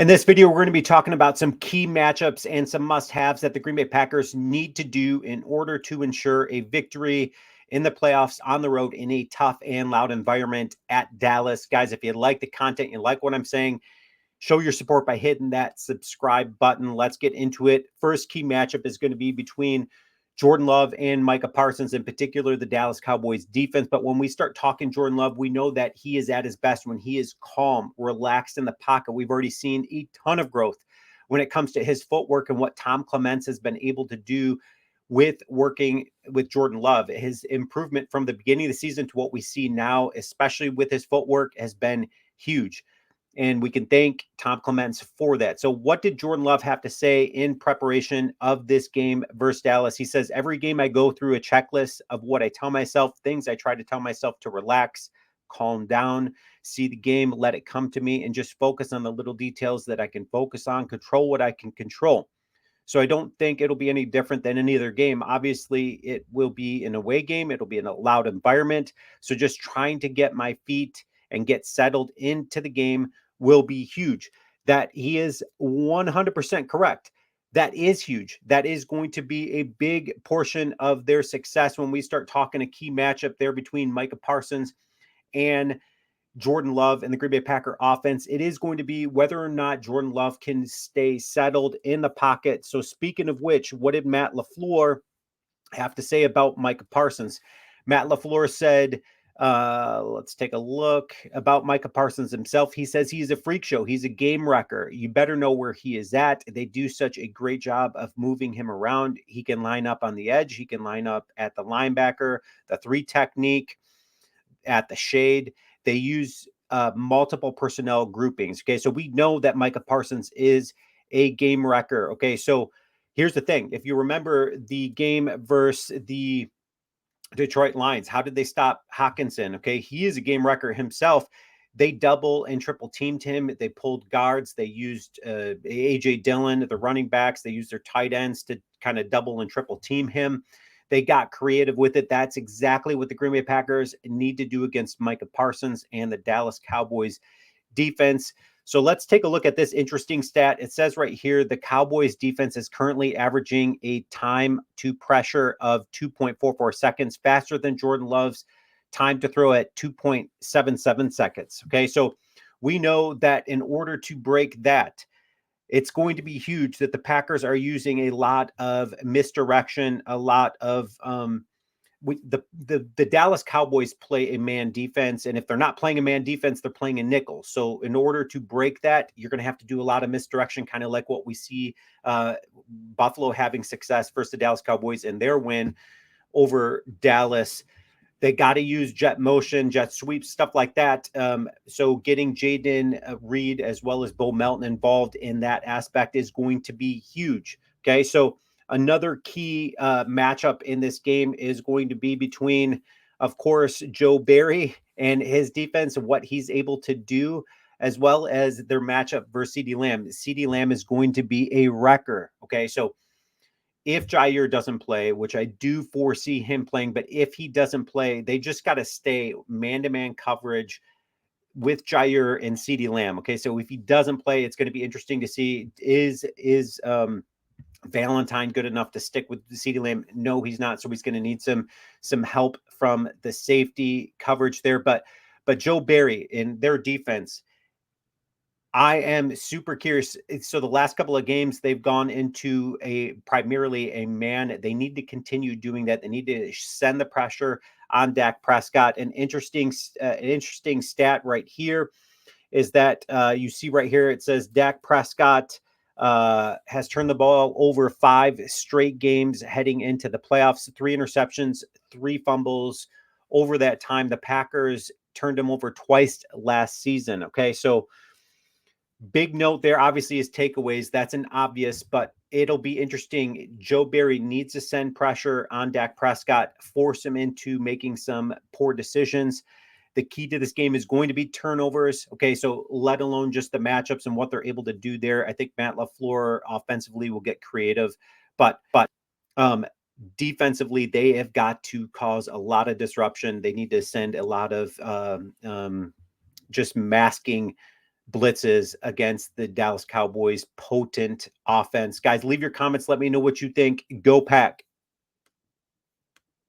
In this video, we're going to be talking about some key matchups and some must-haves that the Green Bay Packers need to do in order to ensure a victory in the playoffs on the road in a tough and loud environment at Dallas. Guys, if you like the content, you like what I'm saying, show your support by hitting that subscribe button. Let's get into it. First key matchup is going to be between Jordan Love and Micah Parsons, in particular, the Dallas Cowboys defense. But when we start talking Jordan Love, we know that he is at his best when he is calm, relaxed in the pocket. We've already seen a ton of growth when it comes to his footwork and what Tom Clements has been able to do with working with Jordan Love. His improvement from the beginning of the season to what we see now, especially with his footwork, has been huge. And we can thank Tom Clements for that. So what did Jordan Love have to say in preparation of this game versus Dallas? He says, every game I go through a checklist of what I tell myself, things I try to tell myself to relax, calm down, see the game, let it come to me, and just focus on the little details that I can focus on, control what I can control. So I don't think it'll be any different than any other game. Obviously, it will be an away game. It'll be in a loud environment. So just trying to get my feet and get settled into the game will be huge. That he is 100% correct. That is huge. That is going to be a big portion of their success when we start talking a key matchup there between Micah Parsons and Jordan Love and the Green Bay Packer offense. It is going to be whether or not Jordan Love can stay settled in the pocket. So speaking of which, what did Matt LaFleur have to say about Micah Parsons? Matt LaFleur said, let's take a look about Micah Parsons himself. He says he's a freak show. He's a game wrecker. You better know where he is at. They do such a great job of moving him around. He can line up on the edge. He can line up at the linebacker, the three technique, at the shade. They use multiple personnel groupings. Okay, so we know that Micah Parsons is a game wrecker. Okay, so here's the thing. If you remember the game versus the Detroit Lions, how did they stop Hawkinson? Okay, he is a game wrecker himself. They double and triple teamed him. They pulled guards. They used A.J. Dillon, the running backs. They used their tight ends to kind of double and triple team him. They got creative with it. That's exactly what the Green Bay Packers need to do against Micah Parsons and the Dallas Cowboys defense. So let's take a look at this interesting stat. It says right here, the Cowboys defense is currently averaging a time to pressure of 2.44 seconds, faster than Jordan Love's time to throw at 2.77 seconds. Okay, so we know that in order to break that, it's going to be huge that the Packers are using a lot of misdirection, a lot of the Dallas Cowboys play a man defense, and if they're not playing a man defense, they're playing a nickel. So in order to break that, you're going to have to do a lot of misdirection, kind of like what we see Buffalo having success versus the Dallas Cowboys in their win over Dallas. They got to use jet motion, jet sweeps, stuff like that. So getting Jaden Reed as well as Bo Melton involved in that aspect is going to be huge. Okay, so another key matchup in this game is going to be between, of course, Joe Barry and his defense and what he's able to do, as well as their matchup versus CeeDee Lamb. CeeDee Lamb is going to be a wrecker. Okay, so if Jair doesn't play, which I do foresee him playing, but if he doesn't play, they just got to stay man-to-man coverage with Jair and CeeDee Lamb. Okay, so if he doesn't play, it's going to be interesting to see is Valentine good enough to stick with the CeeDee Lamb? No, he's not. So he's going to need some help from the safety coverage there. But Joe Barry in their defense, I am super curious. So the last couple of games, they've gone into primarily a man. They need to continue doing that. They need to send the pressure on Dak Prescott. An interesting stat right here is that you see right here, it says Dak Prescott has turned the ball over 5 straight games heading into the playoffs, 3 interceptions, 3 fumbles over that time. The Packers turned him over twice last season. Okay, so big note there, obviously, is takeaways. That's an obvious, but it'll be interesting. Joe Barry needs to send pressure on Dak Prescott, force him into making some poor decisions. The key to this game is going to be turnovers. Okay, so let alone just the matchups and what they're able to do there. I think Matt LaFleur offensively will get creative, but defensively, they have got to cause a lot of disruption. They need to send a lot of just masking blitzes against the Dallas Cowboys' potent offense. Guys, leave your comments. Let me know what you think. Go Pack.